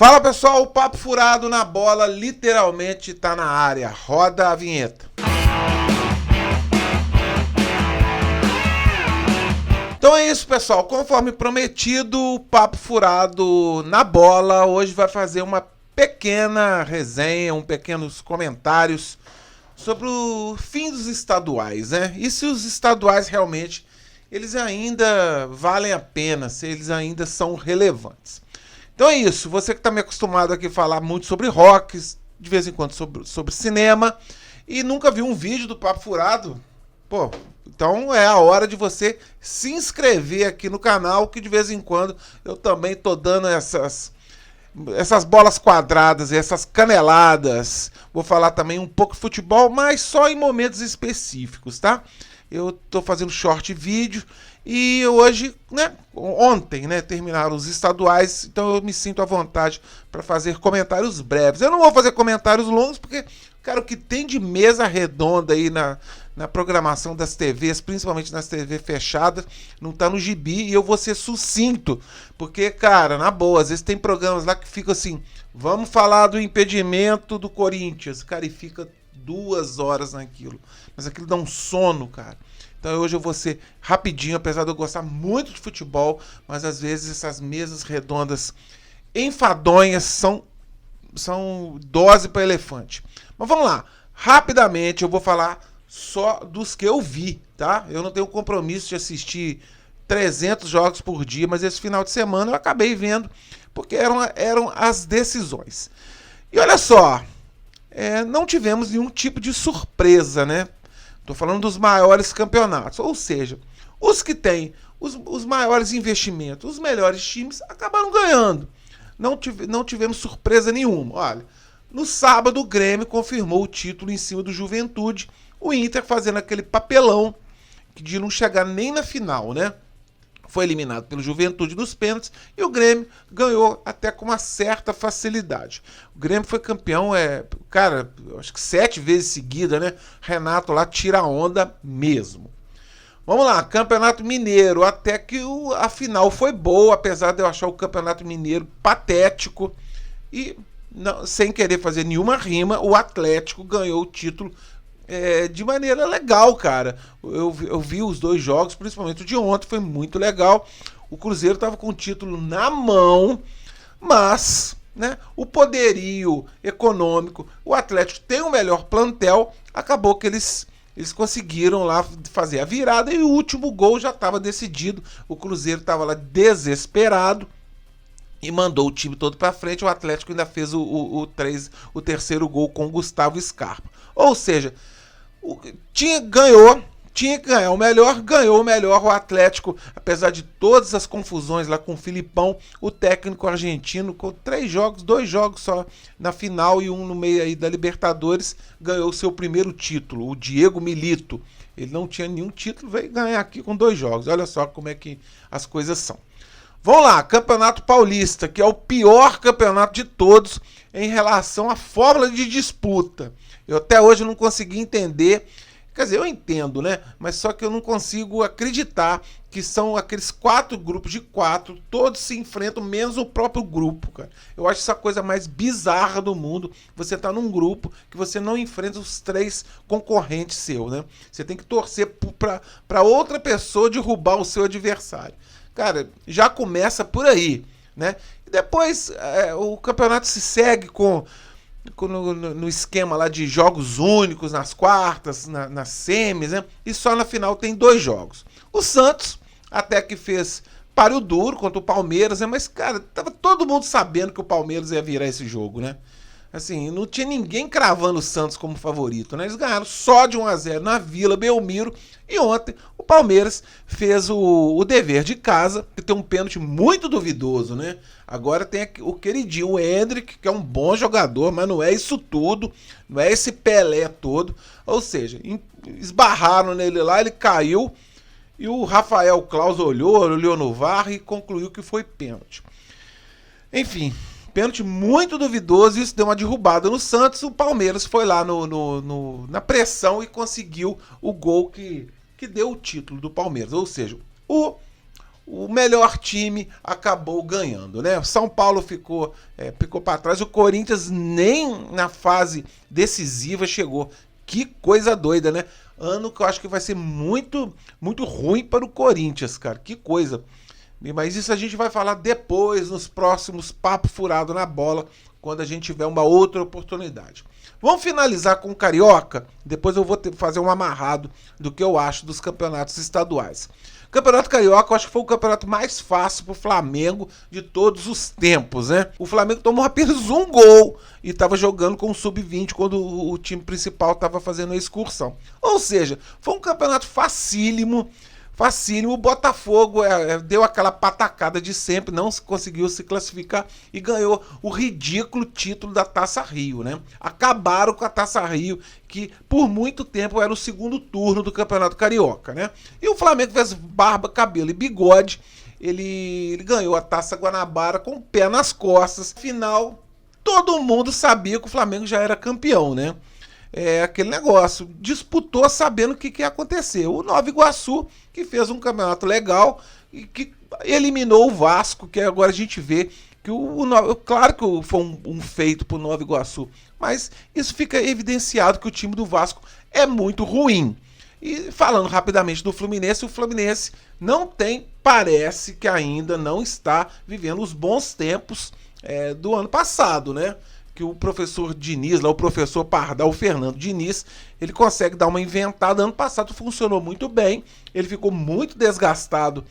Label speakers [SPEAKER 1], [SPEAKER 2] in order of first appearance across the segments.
[SPEAKER 1] Fala pessoal, o Papo Furado na bola literalmente tá na área. Roda a vinheta. Então é isso, pessoal. Conforme prometido, o Papo Furado na bola hoje vai fazer uma pequena resenha, pequenos comentários sobre o fim dos estaduais, né? E se os estaduais realmente eles ainda valem a pena, se eles ainda são relevantes. Então é isso, você que está me acostumado aqui a falar muito sobre rock, de vez em quando sobre cinema, e nunca viu um vídeo do Papo Furado, pô, então é a hora de você se inscrever aqui no canal, que de vez em quando eu também tô dando essas bolas quadradas, essas caneladas. Vou falar também um pouco de futebol, mas só em momentos específicos, tá? Eu tô fazendo short vídeo e hoje, ontem, terminaram os estaduais, então eu me sinto à vontade para fazer comentários breves. Eu não vou fazer comentários longos porque, cara, o que tem de mesa redonda aí na programação das TVs, principalmente nas TV fechadas, não tá no gibi, e eu vou ser sucinto, porque, cara, na boa, às vezes tem programas lá que ficam assim, vamos falar do impedimento do Corinthians, cara, e fica 2 horas naquilo, mas aquilo dá um sono, cara. Então hoje eu vou ser rapidinho, apesar de eu gostar muito de futebol, mas às vezes essas mesas redondas enfadonhas são dose para elefante. Mas vamos lá, rapidamente eu vou falar só dos que eu vi, tá? Eu não tenho compromisso de assistir 300 jogos por dia, mas esse final de semana eu acabei vendo, porque eram as decisões. E olha só, não tivemos nenhum tipo de surpresa, né? Tô falando dos maiores campeonatos, ou seja, os que têm os maiores investimentos, os melhores times acabaram ganhando. Não tivemos surpresa nenhuma. Olha, no sábado o Grêmio confirmou o título em cima do Juventude, o Inter fazendo aquele papelão de não chegar nem na final, né? Foi eliminado pelo Juventude nos pênaltis e o Grêmio ganhou até com uma certa facilidade. O Grêmio foi campeão, cara, acho que 7 vezes seguida, né? Renato lá tira a onda mesmo. Vamos lá, Campeonato Mineiro, até que a final foi boa, apesar de eu achar o Campeonato Mineiro patético e, não, sem querer fazer nenhuma rima, o Atlético ganhou o título de maneira legal, cara. Eu vi os 2 jogos, principalmente o de ontem, foi muito legal. O Cruzeiro estava com o título na mão, mas, o poderio econômico, o Atlético tem o melhor plantel, acabou que eles conseguiram lá fazer a virada e o último gol já estava decidido. O Cruzeiro estava lá desesperado e mandou o time todo para frente. O Atlético ainda fez o terceiro gol com o Gustavo Scarpa. Ou seja, tinha que ganhar o melhor, ganhou o melhor o Atlético, apesar de todas as confusões lá com o Filipão, o técnico argentino, com 3 jogos, 2 jogos só na final e um no meio aí da Libertadores, ganhou o seu primeiro título, o Diego Milito. Ele não tinha nenhum título, veio ganhar aqui com 2 jogos. Olha só como é que as coisas são. Vamos lá, Campeonato Paulista, que é o pior campeonato de todos em relação à fórmula de disputa. Eu até hoje não consegui entender, quer dizer, eu entendo, mas só que eu não consigo acreditar que são aqueles 4 grupos de 4, todos se enfrentam, menos o próprio grupo, cara. Eu acho essa coisa mais bizarra do mundo, você tá num grupo que você não enfrenta os 3 concorrentes seus, Você tem que torcer para outra pessoa derrubar o seu adversário. Cara, já começa por aí, E depois o campeonato se segue no esquema lá de jogos únicos nas quartas, nas semis, E só na final tem 2 jogos. O Santos até que fez páreo duro contra o Palmeiras, Mas, cara, tava todo mundo sabendo que o Palmeiras ia virar esse jogo, Assim, não tinha ninguém cravando o Santos como favorito, Eles ganharam só de 1-0 na Vila Belmiro. E ontem o Palmeiras fez o dever de casa, que tem um pênalti muito duvidoso, Agora tem o queridinho, o Endrick, que é um bom jogador, mas não é isso tudo, não é esse Pelé todo. Ou seja, esbarraram nele lá, ele caiu, e o Rafael Claus olhou no VAR e concluiu que foi pênalti. Enfim, pênalti muito duvidoso, isso deu uma derrubada no Santos. O Palmeiras foi lá na pressão e conseguiu o gol que deu o título do Palmeiras. Ou seja, o melhor time acabou ganhando, né? São Paulo ficou para trás, o Corinthians nem na fase decisiva chegou. Que coisa doida, né? Ano que eu acho que vai ser muito, muito ruim para o Corinthians, cara. Que coisa. Mas isso a gente vai falar depois, nos próximos Papo Furado na Bola, quando a gente tiver uma outra oportunidade. Vamos finalizar com o Carioca, depois eu vou fazer um amarrado do que eu acho dos campeonatos estaduais. O Campeonato Carioca eu acho que foi o campeonato mais fácil pro Flamengo de todos os tempos, né? O Flamengo tomou apenas um gol e estava jogando com o Sub-20 quando o time principal estava fazendo a excursão. Ou seja, foi um campeonato facílimo. O Botafogo deu aquela patacada de sempre, não conseguiu se classificar e ganhou o ridículo título da Taça Rio, né? Acabaram com a Taça Rio, que por muito tempo era o segundo turno do Campeonato Carioca, né? E o Flamengo fez barba, cabelo e bigode, ele ganhou a Taça Guanabara com o pé nas costas. Afinal, todo mundo sabia que o Flamengo já era campeão, né? Aquele negócio, disputou sabendo o que ia acontecer. O Nova Iguaçu, que fez um campeonato legal e que eliminou o Vasco, que agora a gente vê que claro que foi um feito pro Nova Iguaçu, mas isso fica evidenciado que o time do Vasco é muito ruim. E falando rapidamente do Fluminense, o Fluminense parece que ainda não está vivendo os bons tempos do ano passado, né? Que o professor Diniz, lá, o professor Pardal, o Fernando Diniz, ele consegue dar uma inventada. Ano passado funcionou muito bem, ele ficou muito desgastado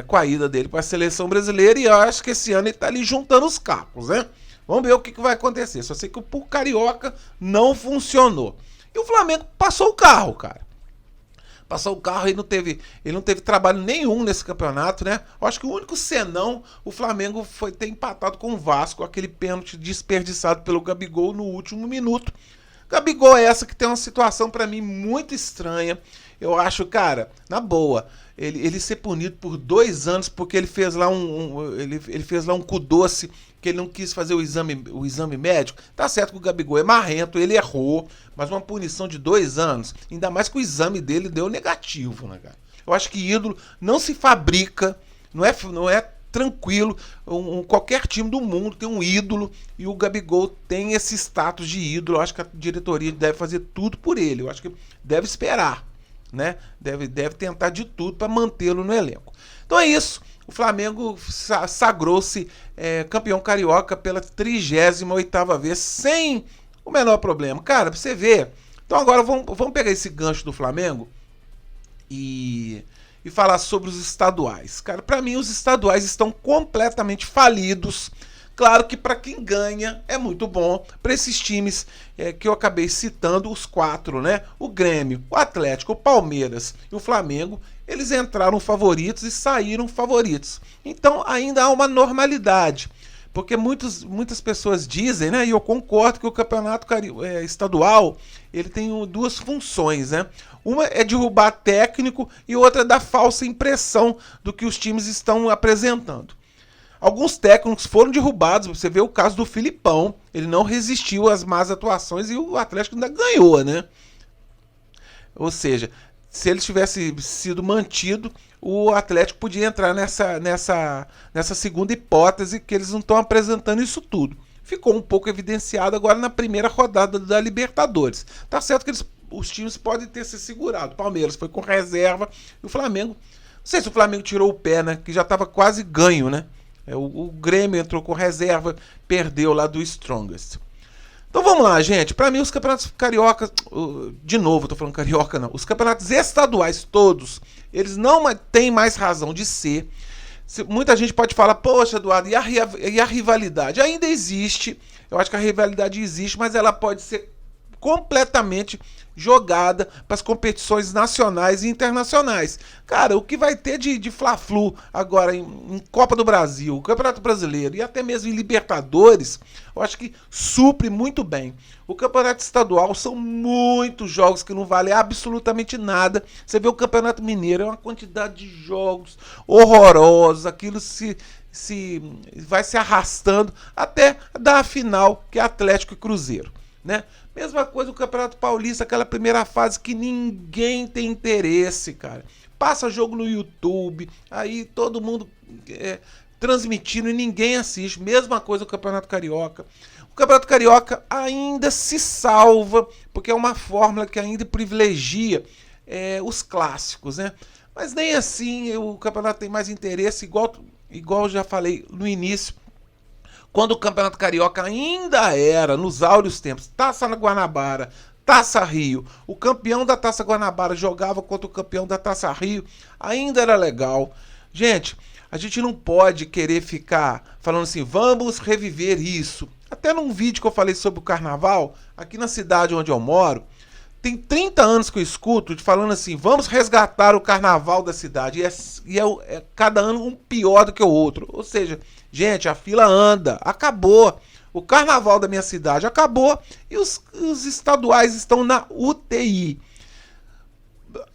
[SPEAKER 1] com a ida dele para a seleção brasileira e eu acho que esse ano ele está ali juntando os cacos, né? Vamos ver o que vai acontecer. Só sei que o Carioca não funcionou. E o Flamengo passou o carro, cara. Passou o carro e ele não teve trabalho nenhum nesse campeonato, né? Eu acho que o único senão, o Flamengo foi ter empatado com o Vasco, aquele pênalti desperdiçado pelo Gabigol no último minuto. Gabigol é essa que tem uma situação pra mim muito estranha. Eu acho, cara, na boa, ele ser punido por 2 anos porque ele fez lá ele fez lá um cu doce, que ele não quis fazer o exame médico. Tá certo que o Gabigol é marrento, ele errou, mas uma punição de 2 anos, ainda mais que o exame dele deu negativo, né, cara? Eu acho que ídolo não se fabrica, não é tranquilo. Qualquer time do mundo tem um ídolo e o Gabigol tem esse status de ídolo. Eu acho que a diretoria deve fazer tudo por ele. Eu acho que deve esperar, né? Deve tentar de tudo para mantê-lo no elenco. Então é isso. O Flamengo sagrou-se campeão carioca pela 38ª vez, sem o menor problema. Cara, pra você ver. Então agora vamos pegar esse gancho do Flamengo e falar sobre os estaduais. Cara, pra mim os estaduais estão completamente falidos. Claro que para quem ganha é muito bom. Para esses times que eu acabei citando, os 4, né? O Grêmio, o Atlético, o Palmeiras e o Flamengo, eles entraram favoritos e saíram favoritos. Então ainda há uma normalidade. Porque muitas pessoas dizem, né? E eu concordo que o campeonato estadual ele tem 2 funções, né? Uma é derrubar técnico e outra é dar falsa impressão do que os times estão apresentando. Alguns técnicos foram derrubados, você vê o caso do Filipão, ele não resistiu às más atuações e o Atlético ainda ganhou, né? Ou seja, se ele tivesse sido mantido, o Atlético podia entrar nessa segunda hipótese, que eles não estão apresentando isso tudo. Ficou um pouco evidenciado agora na primeira rodada da Libertadores. Tá certo que os times podem ter se segurado. O Palmeiras foi com reserva e o Flamengo, não sei se o Flamengo tirou o pé, né? Que já estava quase ganho, né? O Grêmio entrou com reserva, perdeu lá do Strongest. Então vamos lá, gente. Para mim, os campeonatos cariocas... De novo, tô falando carioca, não. Os campeonatos estaduais todos, eles não têm mais razão de ser. Muita gente pode falar, poxa, Eduardo, e a rivalidade? Ainda existe. Eu acho que a rivalidade existe, mas ela pode ser completamente jogada para as competições nacionais e internacionais. Cara, o que vai ter de Fla-Flu agora em Copa do Brasil, Campeonato Brasileiro e até mesmo em Libertadores, eu acho que supre muito bem. O Campeonato Estadual são muitos jogos que não valem absolutamente nada. Você vê o Campeonato Mineiro, é uma quantidade de jogos horrorosos, aquilo vai se arrastando até dar a final, que é Atlético e Cruzeiro, né? Mesma coisa o Campeonato Paulista, aquela primeira fase que ninguém tem interesse, cara. passa jogo no YouTube, aí todo mundo transmitindo e ninguém assiste. Mesma coisa o Campeonato Carioca. O Campeonato Carioca ainda se salva, porque é uma fórmula que ainda privilegia os clássicos, né? Mas nem assim o campeonato tem mais interesse, igual eu já falei no início, quando o Campeonato Carioca ainda era, nos áureos tempos, Taça Guanabara, Taça Rio, o campeão da Taça Guanabara jogava contra o campeão da Taça Rio, ainda era legal. Gente, a gente não pode querer ficar falando assim, vamos reviver isso. Até num vídeo que eu falei sobre o carnaval, aqui na cidade onde eu moro, tem 30 anos que eu escuto falando assim, vamos resgatar o carnaval da cidade. E é cada ano um pior do que o outro. Ou seja, gente, a fila anda, acabou. O carnaval da minha cidade acabou e os estaduais estão na UTI.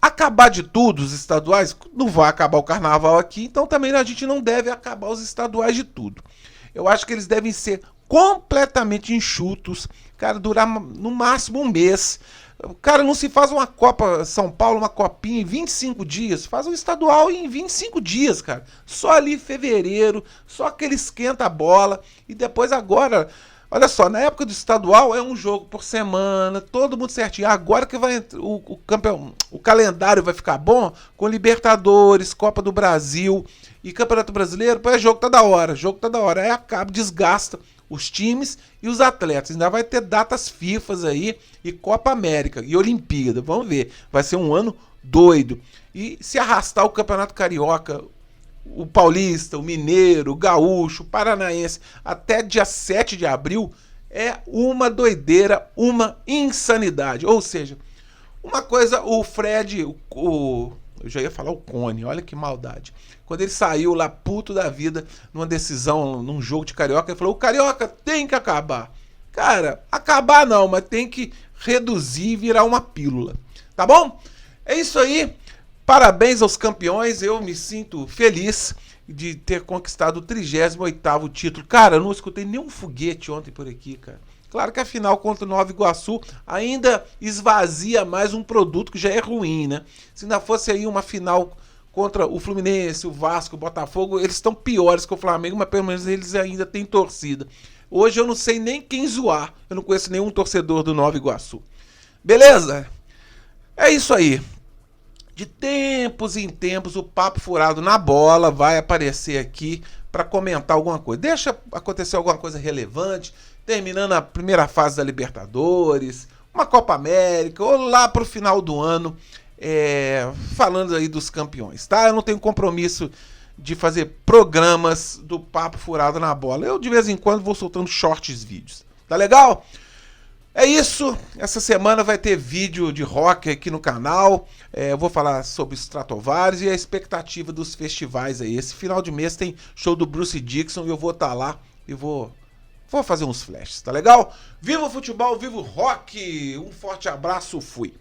[SPEAKER 1] Acabar de tudo, os estaduais, não vai acabar o carnaval aqui, então também a gente não deve acabar os estaduais de tudo. Eu acho que eles devem ser completamente enxutos, cara, durar no máximo um mês. Cara, não se faz uma Copa São Paulo, uma copinha em 25 dias. Faz um estadual em 25 dias, cara. Só ali em fevereiro, só aquele esquenta a bola. E depois agora, olha só, na época do estadual é um jogo por semana, todo mundo certinho. Agora que vai o calendário vai ficar bom com Libertadores, Copa do Brasil e Campeonato Brasileiro. Pô, jogo toda hora, jogo toda hora. Aí acaba, desgasta os times e os atletas. Ainda vai ter datas FIFAs aí e Copa América e Olimpíada. Vamos ver. Vai ser um ano doido. E se arrastar o Campeonato Carioca, o Paulista, o Mineiro, o Gaúcho, o Paranaense, até dia 7 de abril, é uma doideira, uma insanidade. Ou seja, uma coisa, o Fred, eu já ia falar o Cone, olha que maldade. Quando ele saiu lá puto da vida numa decisão, num jogo de Carioca, ele falou, o Carioca tem que acabar. Cara, acabar não, mas tem que reduzir e virar uma pílula. Tá bom? É isso aí. Parabéns aos campeões. Eu me sinto feliz de ter conquistado o 38º título. Cara, eu não escutei nenhum foguete ontem por aqui, cara. Claro que a final contra o Nova Iguaçu ainda esvazia mais um produto que já é ruim, né? Se ainda fosse aí uma final contra o Fluminense, o Vasco, o Botafogo, eles estão piores que o Flamengo, mas pelo menos eles ainda têm torcida. Hoje eu não sei nem quem zoar. Eu não conheço nenhum torcedor do Nova Iguaçu. Beleza? É isso aí. De tempos em tempos, o Papo Furado na Bola vai aparecer aqui para comentar alguma coisa. Deixa acontecer alguma coisa relevante, terminando a primeira fase da Libertadores, uma Copa América, ou lá pro final do ano, falando aí dos campeões, tá? Eu não tenho compromisso de fazer programas do Papo Furado na Bola. Eu, de vez em quando, vou soltando shorts vídeos. Tá legal? É isso. Essa semana vai ter vídeo de rock aqui no canal. Eu vou falar sobre os Stratovarius e a expectativa dos festivais aí. Esse final de mês tem show do Bruce Dickinson e eu vou estar lá e vou fazer uns flashes, tá legal? Viva o futebol, viva o rock! Um forte abraço, fui!